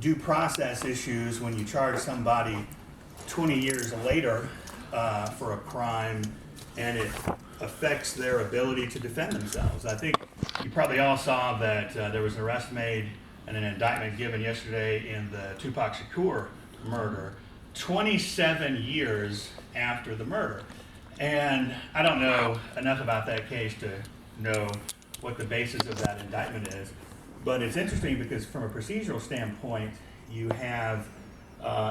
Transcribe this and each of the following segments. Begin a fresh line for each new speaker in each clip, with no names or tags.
due process issues when you charge somebody 20 years later for a crime, and it affects their ability to defend themselves. I think you probably all saw that there was an arrest made and an indictment given yesterday in the Tupac Shakur murder, 27 years after the murder. And I don't know enough about that case to know what the basis of that indictment is, but it's interesting because from a procedural standpoint, you have,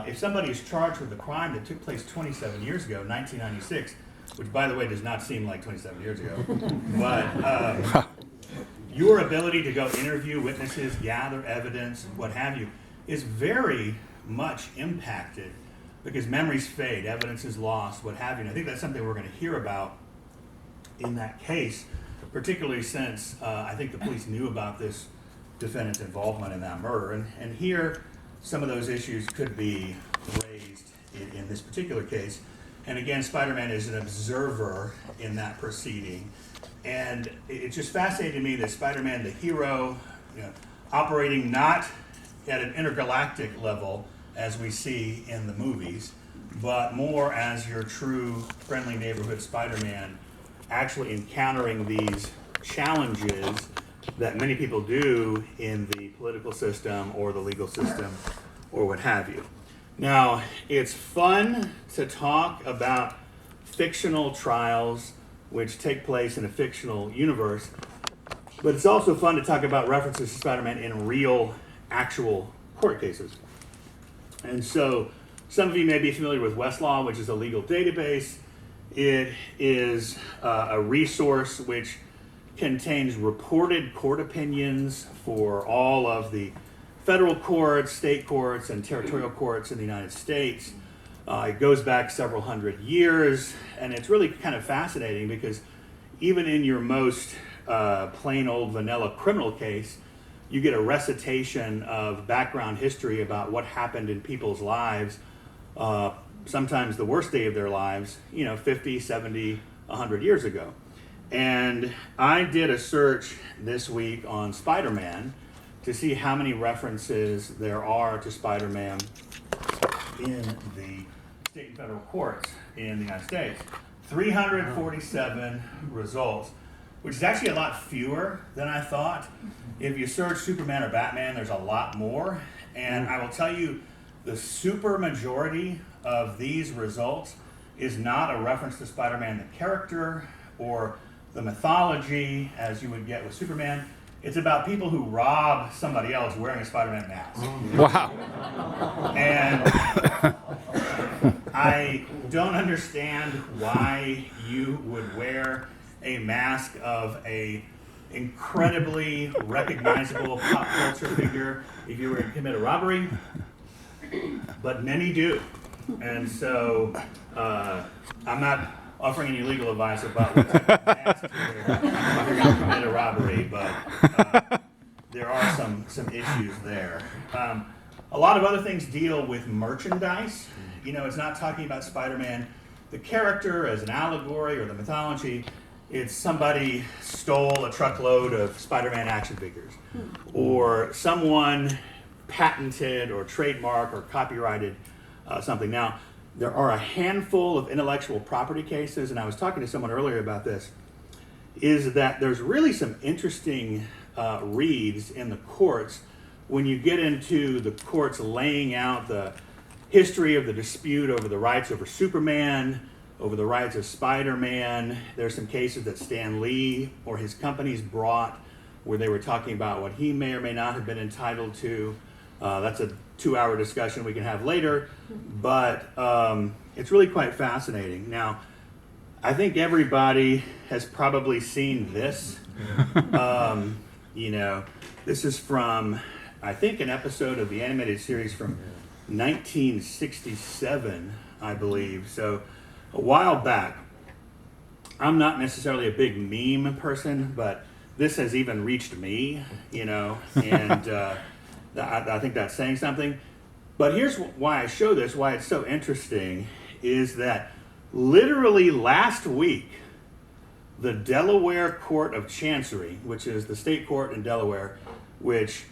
if somebody is charged with a crime that took place 27 years ago, 1996, which by the way does not seem like 27 years ago, but your ability to go interview witnesses, gather evidence, what have you, is very much impacted because memories fade, evidence is lost, what have you. And I think that's something we're going to hear about in that case, particularly since I think the police knew about this defendant's involvement in that murder. And here, some of those issues could be raised in this particular case. And again, Spider-Man is an observer in that proceeding. And it's just fascinating to me that Spider-Man, the hero, operating not at an intergalactic level as we see in the movies, but more as your true friendly neighborhood Spider-Man, actually encountering these challenges that many people do in the political system or the legal system or what have you. Now, it's fun to talk about fictional trials which take place in a fictional universe, but it's also fun to talk about references to Spider-Man in real, actual court cases. And so some of you may be familiar with Westlaw, which is a legal database. It is a resource which contains reported court opinions for all of the federal courts, state courts, and territorial courts in the United States. It goes back several hundred years, and it's really kind of fascinating because even in your most plain old vanilla criminal case, you get a recitation of background history about what happened in people's lives, sometimes the worst day of their lives, 50, 70, 100 years ago. And I did a search this week on Spider-Man to see how many references there are to Spider-Man in the state and federal courts in the United States. 347 results, which is actually a lot fewer than I thought. If you search Superman or Batman, there's a lot more. And I will tell you, the super majority of these results is not a reference to Spider-Man the character or the mythology as you would get with Superman. It's about people who rob somebody else wearing a Spider-Man mask.
Wow.
And I don't understand why you would wear a mask of a incredibly recognizable pop culture figure if you were to commit a robbery, but many do. And so I'm not offering any legal advice about what type of mask to wear if you're going to commit a robbery, but there are some issues there. A lot of other things deal with merchandise. It's not talking about Spider-Man, the character, as an allegory or the mythology. It's somebody stole a truckload of Spider-Man action figures, or someone patented or trademarked or copyrighted something. Now, there are a handful of intellectual property cases, and I was talking to someone earlier about this, is that there's really some interesting reads in the courts when you get into the courts laying out the history of the dispute over the rights over Superman, over the rights of Spider-Man. There's some cases that Stan Lee or his companies brought where they were talking about what he may or may not have been entitled to. That's a 2-hour discussion we can have later, but it's really quite fascinating. Now, I think everybody has probably seen this. This is from, I think, an episode of the animated series from 1967, I believe. So a while back. I'm not necessarily a big meme person, but this has even reached me, and I think that's saying something. But here's why I show this, why it's so interesting, is that literally last week, the Delaware Court of Chancery, which is the state court in Delaware, which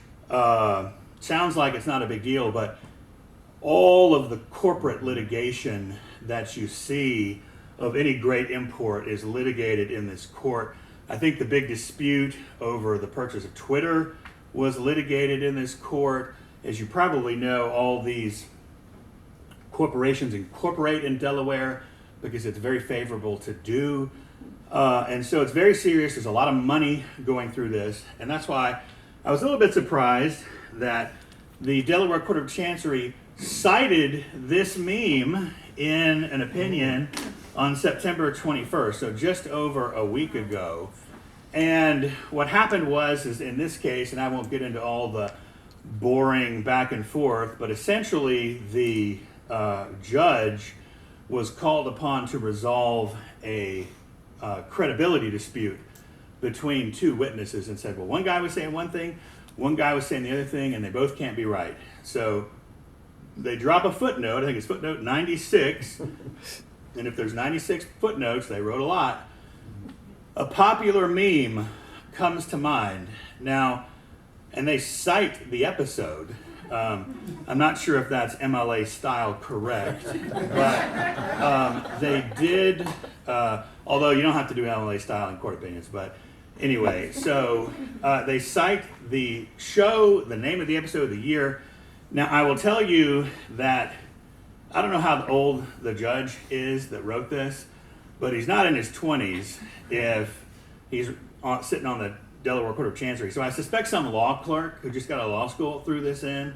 sounds like it's not a big deal, but all of the corporate litigation that you see of any great import is litigated in this court. I think the big dispute over the purchase of Twitter was litigated in this court. As you probably know, all these corporations incorporate in Delaware because it's very favorable to do. And so it's very serious. There's a lot of money going through this. And that's why I was a little bit surprised that the Delaware Court of Chancery cited this meme in an opinion on September 21st, so just over a week ago. And what happened is in this case, and I won't get into all the boring back and forth, but essentially the judge was called upon to resolve a credibility dispute between two witnesses and said, well, one guy was saying one thing, one guy was saying the other thing, and they both can't be right. So they drop a footnote, I think it's footnote 96, and if there's 96 footnotes, they wrote a lot. A popular meme comes to mind. Now, and they cite the episode. I'm not sure if that's MLA style correct, but they did, although you don't have to do MLA style in court opinions, but anyway, so they cite the show, the name of the episode, the year. Now, I will tell you that I don't know how old the judge is that wrote this, but he's not in his 20s if he's sitting on the Delaware Court of Chancery. So I suspect some law clerk who just got out of law school threw this in,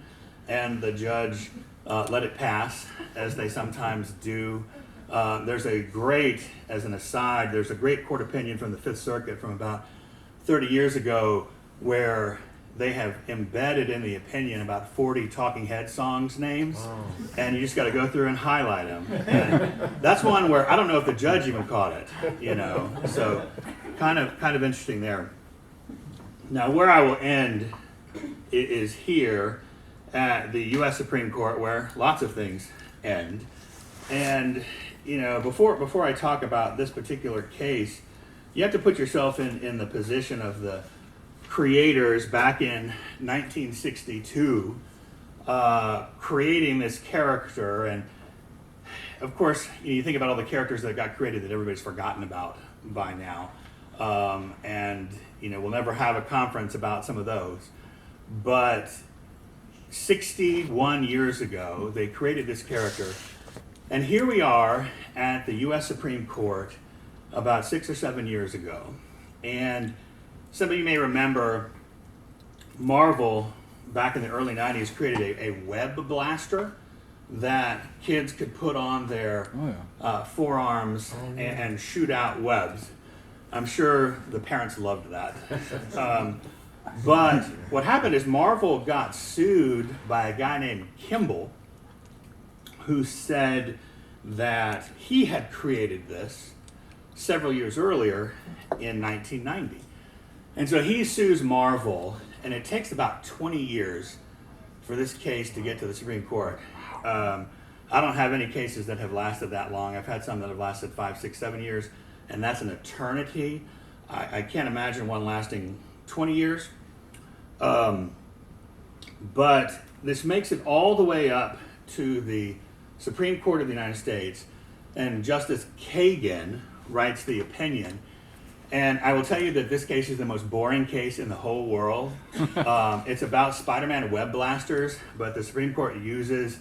and the judge let it pass, as they sometimes do. There's a great, as an aside, there's a great court opinion from the Fifth Circuit from about 30 years ago where they have embedded in the opinion about 40 Talking Head songs names, and you just got to go through and highlight them. And that's one where I don't know if the judge even caught it, you know. So kind of interesting there. Now, where I will end is here at the U.S. Supreme Court, where lots of things end. And you know, before I talk about this particular case, you have to put yourself in the position of the creators back in 1962, creating this character. And of course, you think about all the characters that got created that everybody's forgotten about by now. And you know, we'll never have a conference about some of those. But 61 years ago, they created this character. And here we are at the U.S. Supreme Court about 6 or 7 years ago. And some of you may remember Marvel, back in the early 90s, created a web blaster that kids could put on their forearms and shoot out webs. I'm sure the parents loved that. But what happened is Marvel got sued by a guy named Kimball, who said that he had created this several years earlier in 1990. And so he sues Marvel, and it takes about 20 years for this case to get to the Supreme Court. I don't have any cases that have lasted that long. I've had some that have lasted 5, 6, 7 years, and that's an eternity. I can't imagine one lasting 20 years. But this makes it all the way up to the Supreme Court of the United States, and Justice Kagan writes the opinion. And I will tell you that this case is the most boring case in the whole world. It's about Spider-Man web blasters, but the Supreme Court uses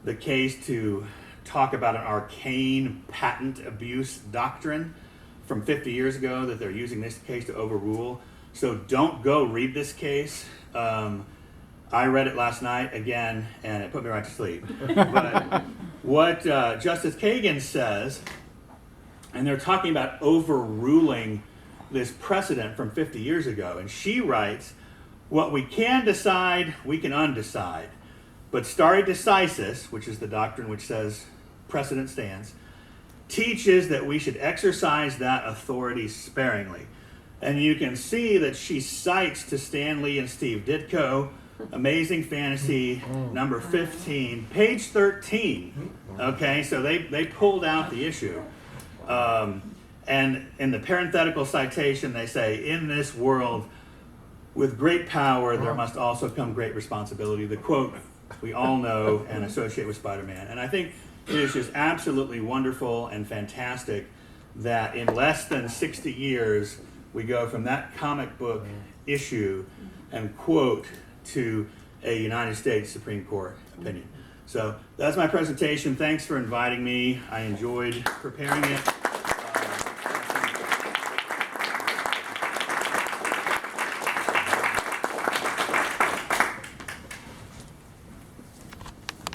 the case to talk about an arcane patent abuse doctrine from 50 years ago that they're using this case to overrule. So don't go read this case. I read it last night again, and it put me right to sleep. But what Justice Kagan says, and they're talking about overruling this precedent from 50 years ago, and she writes, what we can decide, we can undecide. But stare decisis, which is the doctrine which says precedent stands, teaches that we should exercise that authority sparingly. And you can see that she cites to Stan Lee and Steve Ditko, Amazing Fantasy, number 15, page 13. Okay, so they pulled out the issue. And in the parenthetical citation, they say, in this world, with great power, there must also come great responsibility. The quote we all know and associate with Spider-Man. And I think it is just absolutely wonderful and fantastic that in less than 60 years, we go from that comic book issue and quote to a United States Supreme Court opinion. So that's my presentation. Thanks for inviting me. I enjoyed preparing it.